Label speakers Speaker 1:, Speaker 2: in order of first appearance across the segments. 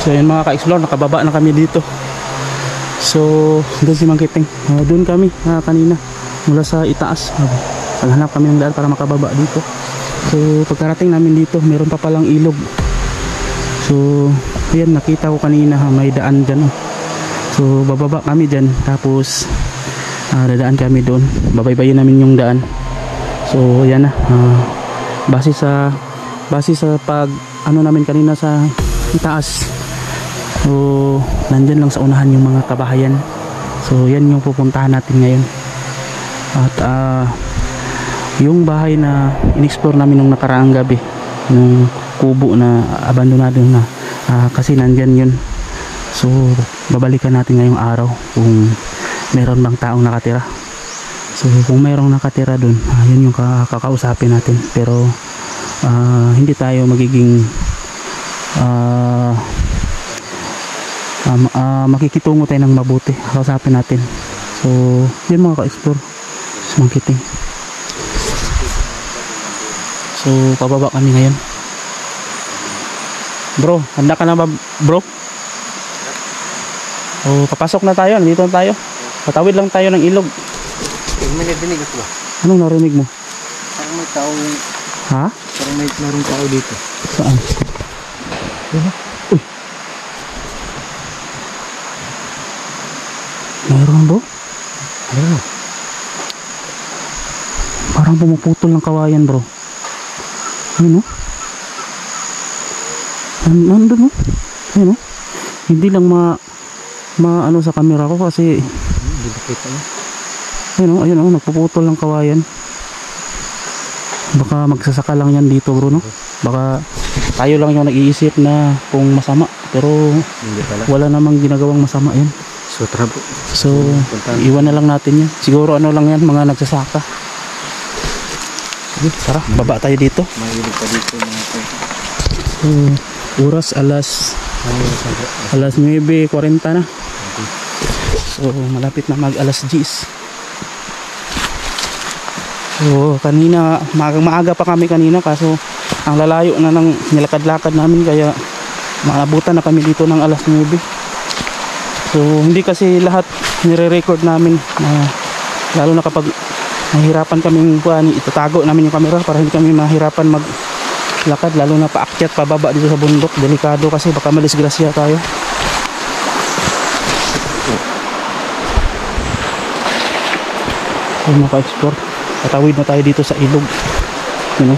Speaker 1: So yun mga ka-explore, nakababa na kami dito. So doon si Mang Kiting, doon kami kanina mula sa itaas. Naghanap kami ng daan para makababa dito. So pagkarating namin dito, meron pa palang ilog. So ayan, nakita ko kanina may daan dyan. So bababa kami dyan, tapos dadaan kami doon, babaybayin namin yung daan. So ayan na, base sa pag ano namin kanina sa itaas. So nandyan lang sa unahan yung mga kabahayan. So yan yung pupuntahan natin ngayon. At yung bahay na in-explore namin nung nakaraang gabi, nung kubo na abandonado na, kasi nandyan yun. So babalikan natin ngayong araw kung meron bang taong nakatira. So kung mayroong nakatira dun, yun yung kakausapin natin. Pero hindi tayo magiging makikitungo tayo ng mabuti. Kakausapin natin. So yun mga ka-explore, Mang Kiting. So pababa kami ngayon. Bro, handa ka na ba bro? O papasok na tayo, nandito na tayo. Patawid lang tayo ng ilog.
Speaker 2: May narinig ako ba?
Speaker 1: Anong narinig mo?
Speaker 2: Parang may tao.
Speaker 1: Ha?
Speaker 2: Parang may narong tao dito.
Speaker 1: Saan? Uy. Mayroon bro?
Speaker 2: Ayun.
Speaker 1: Parang pumuputol ng kawayan bro. Ayun o. Nandun o. Ayun o. Hindi lang ano sa camera ko kasi
Speaker 2: Hindi nakita mo.
Speaker 1: ayun o, nagpuputol ng kawayan. Baka magsasaka lang yan dito bro, no? Baka tayo lang yung nag-iisip na kung masama, pero
Speaker 2: Hindi pala.
Speaker 1: wala namang ginagawang masama yan.
Speaker 2: So trabo.
Speaker 1: So iwan na lang natin yan. Siguro ano lang yan, mga nagsasaka. Sige, tara, baba tayo dito.
Speaker 2: Mahilig pa dito mga ito.
Speaker 1: So oras alas 9:40 na. So malapit na mag alas 10. So kanina maaga pa kami kanina, kaso ang lalayo na ng nilakad-lakad namin, kaya maabutan na kami dito ng alas 9. So hindi kasi lahat nire-record namin, lalo na kapag nahihirapan kaming itatago namin yung camera para hindi kami mahirapan maglakad, lalo na paakyat pababa dito sa bundok. Delikado kasi baka malisgrasya tayo. So maka-explore, patawid na tayo dito sa ilog, you know.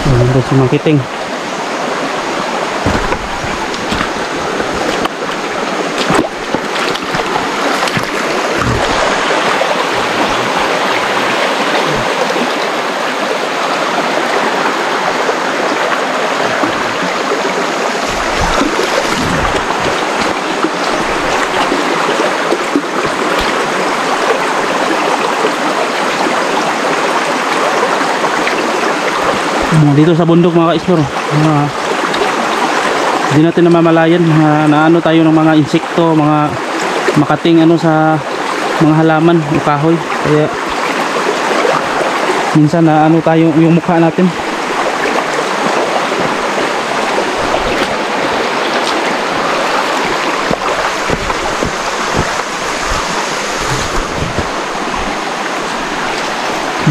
Speaker 1: Ayan, si Mang Kiting. Dito sa bundok mga ka-explore, hindi natin namamalayan na ano tayo ng mga insekto, mga makating ano sa mga halaman o kahoy, kaya minsan na ano tayo yung mukha natin.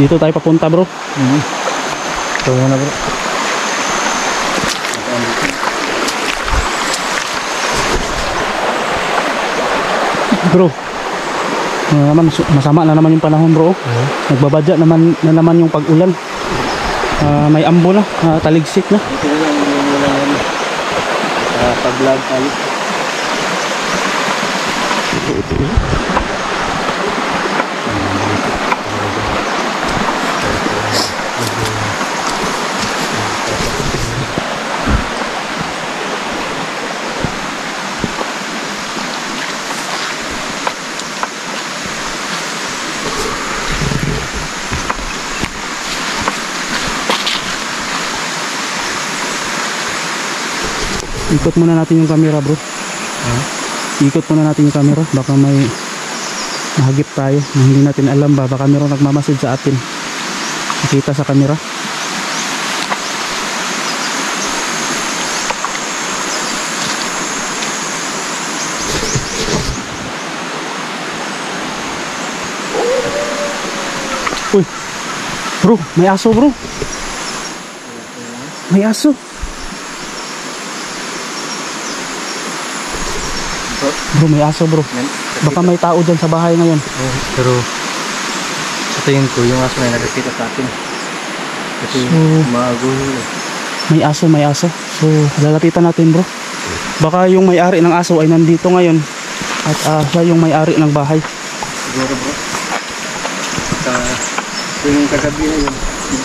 Speaker 1: Dito tayo papunta bro.
Speaker 2: Ito muna bro.
Speaker 1: Bro, naman, masama na naman yung panahon bro. Nagbabadya naman yung pag-ulan. May ambo na, taligsik na.
Speaker 2: Ito na lang yung wala yan. Pag-vlog tayo.
Speaker 1: Ito. Ikot muna natin yung camera bro. Ikot muna natin yung camera, baka may mahagip tayo na hindi natin alam ba, baka meron nagmamasid sa atin, nakita sa camera. Uy bro, may aso bro, may aso. Bro, may aso bro. Baka may tao dyan sa bahay ngayon.
Speaker 2: Pero sa tingin ko yung aso na nakakita sa atin. Kasi maagulo.
Speaker 1: May aso. So, lalapitan natin bro. Baka yung may-ari ng aso ay nandito ngayon. At siya yung may-ari ng bahay.
Speaker 2: Siguro bro. Yung kagabi na yun,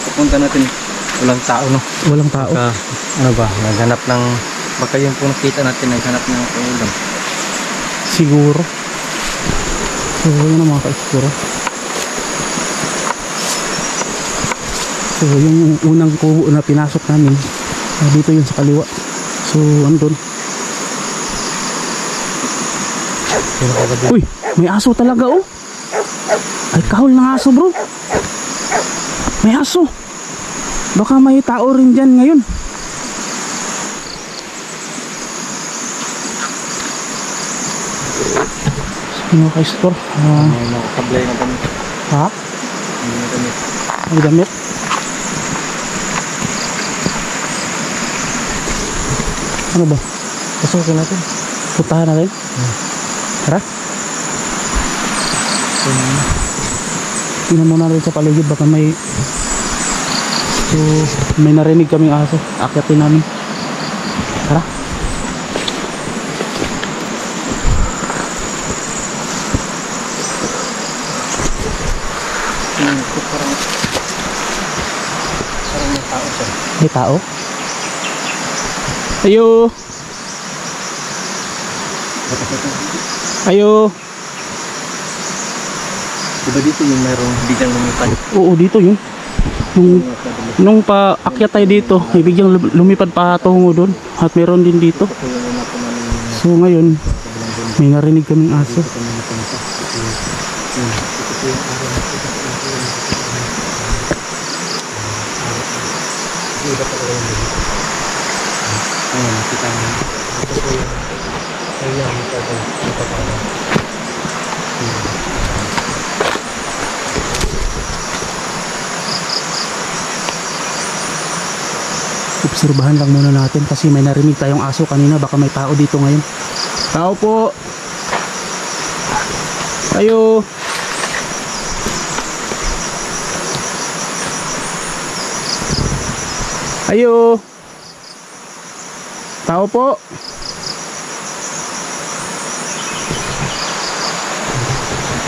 Speaker 2: pupunta natin, walang tao no?
Speaker 1: Walang tao.
Speaker 2: Ano ba, naghanap ng, baka yung kung nakita natin, naghanap ng pangulam.
Speaker 1: Siguro. So, yun ang mga ka-explore. So, yung unang kubo na pinasok namin, dito yun sa kaliwa. So, andun. Uy, may aso talaga oh. Ay, kahol ng aso bro. May aso. Baka may tao rin dyan ngayon. Ano ka store?
Speaker 2: May nakakablay na damit.
Speaker 1: Ha?
Speaker 2: May damit.
Speaker 1: May damit? Ano ba?
Speaker 2: Pasukin natin.
Speaker 1: Putahan natin? Tara. Tingnan muna rin sa paligid, baka may narinig kaming aso. Akyatin namin. Tara.
Speaker 2: Parang may tao siya.
Speaker 1: May tao? Ayo. Ayo.
Speaker 2: Diba dito yung mayroong biglang lumipad?
Speaker 1: Oo, dito yun. Nung paakyat tayo dito, may biglang lumipad pa tungo doon. At meron din dito. So ngayon, may narinig kaming aso. Obserbahan lang muna natin kasi may narinig tayong aso kanina, baka may tao dito ngayon. Tao po. Ayo. Ayo. Tao po.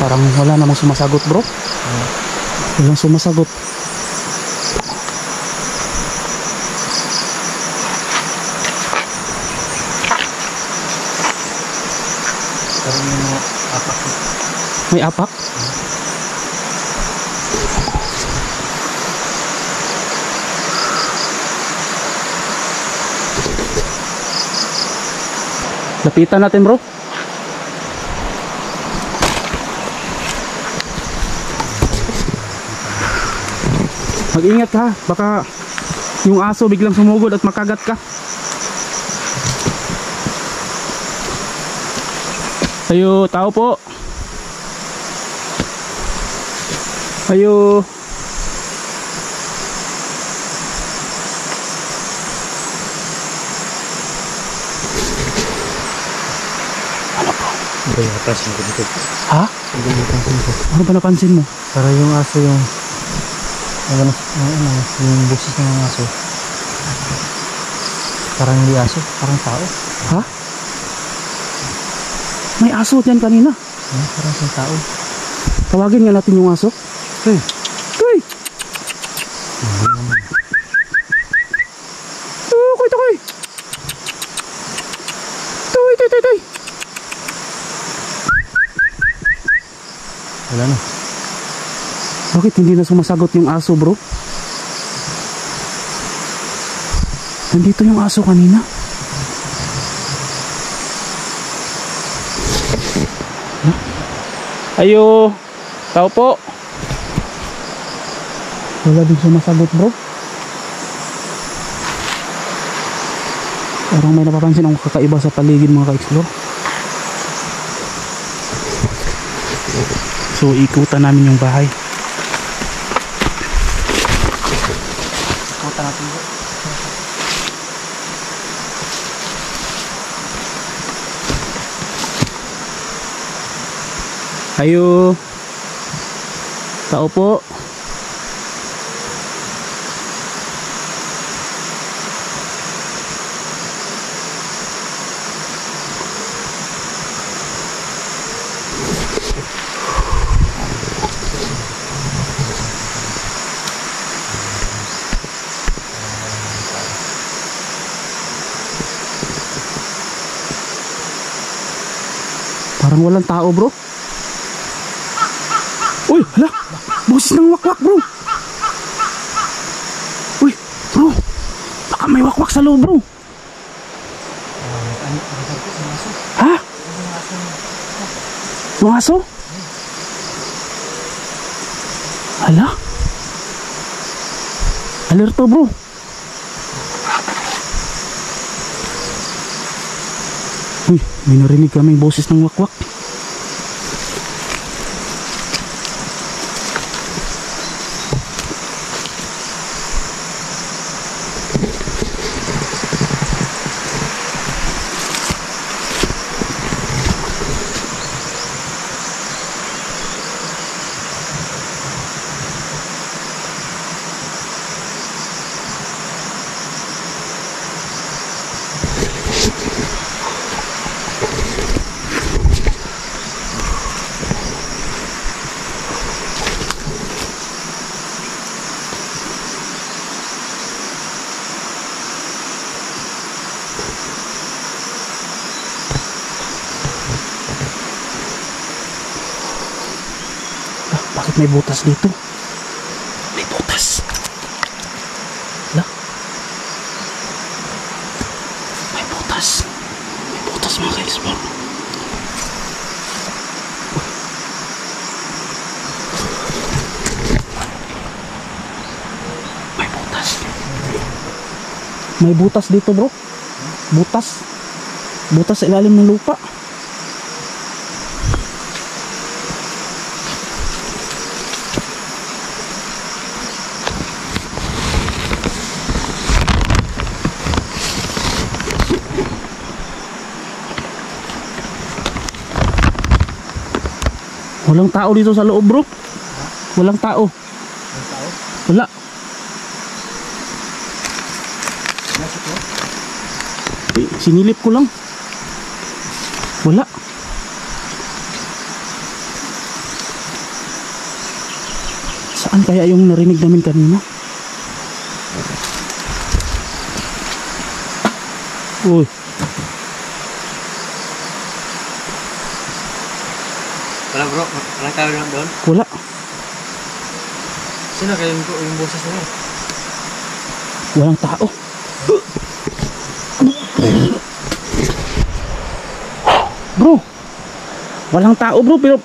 Speaker 1: Parang wala namang sumasagot bro. Walang sumasagot.
Speaker 2: Parang may mga apak.
Speaker 1: May apak? Lapitan natin bro. Mag-ingat ka, baka yung aso biglang sumugod at makagat ka. Ayo, tao po. Ayo. Ano po?
Speaker 2: Ano yung napansin ko dito?
Speaker 1: Ha?
Speaker 2: Ano yung napansin ko?
Speaker 1: Ano ba napansin mo?
Speaker 2: Para yung aso yung yung busis ng aso. Parang hindi aso, parang tao.
Speaker 1: Ha? May aso dyan kanina.
Speaker 2: Parang siyang tao.
Speaker 1: Tawagin nga natin yung aso.
Speaker 2: Hey.
Speaker 1: Tuy! Tukoy, tukoy! Tuy, tuy, tuy, tuy!
Speaker 2: Wala na.
Speaker 1: Bakit hindi na sumasagot yung aso bro? Nandito yung aso kanina. Ayo. Tao po. Wala din sumasagot bro. Parang may napapansin akong kakaiba sa paligid mga ka-explore. So ikutan namin yung bahay. Ikutan natin bro. Ayo. Tao po. Parang walang tao bro. Uy, hala, boses ng wakwak bro. Uy, bro, baka may wakwak sa loob bro. Ha? Yung aso? Hala, alerto bro. Uy, may narinig kaming boses ng wakwak. Bakit may butas dito? May butas. Hala. May butas. May butas mga ka-explore. May butas. May butas dito bro. Butas. Butas sa ilalim ng lupa. Walang tao dito sa loob bro. Walang tao. Wala. Sinilip ko lang. Wala. Saan kaya yung narinig namin kanina? Uy.
Speaker 2: Wala bro, walang tao doon?
Speaker 1: Wala.
Speaker 2: Sino kayo yung boses na yun?
Speaker 1: Walang tao. Bro, walang tao bro, pero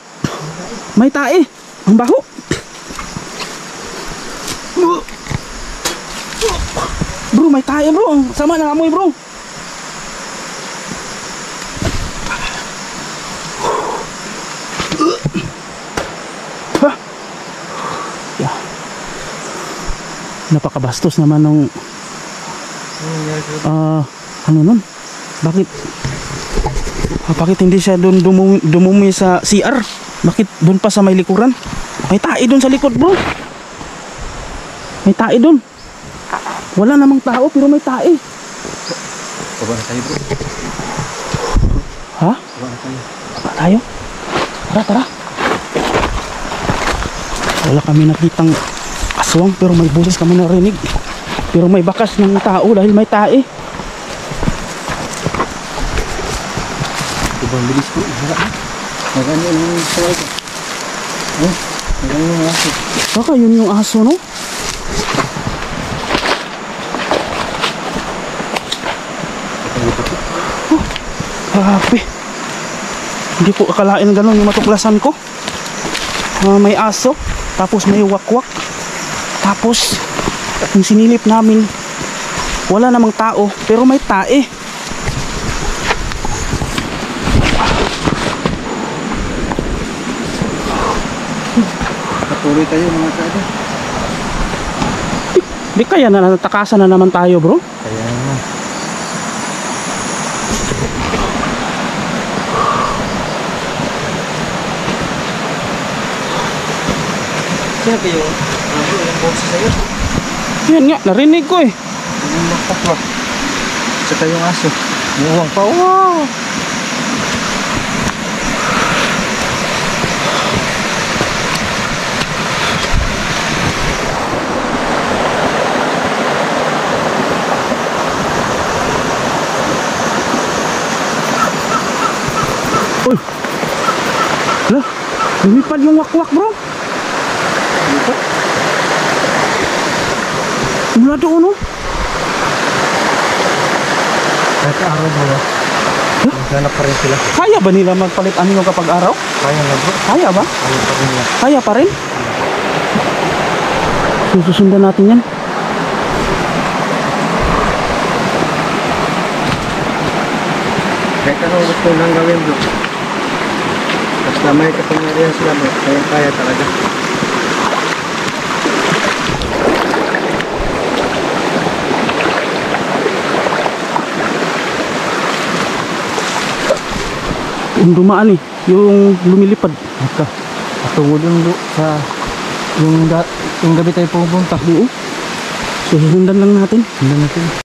Speaker 1: may tae. Ang baho. Bro, may tae bro. Ang sama ng amoy bro. Napakabastos naman nung ano nun? Bakit hindi siya doon dumumi sa CR? Bakit doon pa sa may likuran? May tae doon sa likod bro. May tae doon. Wala namang tao pero may tae.
Speaker 2: Baba na tayo bro.
Speaker 1: Ha?
Speaker 2: Baba na tayo.
Speaker 1: Baba tayo? Tara. Wala kami nakitang aswang pero may boses kami narinig. Pero may bakas ng tao dahil may tae.
Speaker 2: Diba ang bilis ko? Magano yung saway ko? Magano yung aso?
Speaker 1: Baka yun yung aso no? Oh, grabe. Hindi ko akalain gano'n yung matuklasan ko. may aso, tapos may wakwak, tapos yung sinilip namin wala namang tao pero may tae.
Speaker 2: Patuloy tayo mga kada.
Speaker 1: Di kaya na natakasan na naman tayo, bro.
Speaker 2: Kaya naman. Sino kayo? Yung boses sa'yo?
Speaker 1: Yan nga, narinig ko eh.
Speaker 2: Yung magpakwak. Saka yung aso. Yung uwang pa. Wow!
Speaker 1: Uy! Hala, lumipad yung wakwak, bro.
Speaker 2: Lumipad?
Speaker 1: Mula doon, no?
Speaker 2: Kahit araw mo ba? Maghanap pa rin sila.
Speaker 1: Kaya ba nila magpalit anyo kapag araw?
Speaker 2: Kaya na bro.
Speaker 1: Kaya ba?
Speaker 2: Kaya pa rin nila.
Speaker 1: Kaya pa rin? Susundan natin yan.
Speaker 2: Kahit ano gusto lang gawin bro. Basta may kapangyarihan sila bro. Kaya talaga.
Speaker 1: Yung dumaan eh, yung lumilipad.
Speaker 2: Patungod yung sa yung gabi tayo pupunta.
Speaker 1: Oo. Susundan lang natin.
Speaker 2: Sundan natin.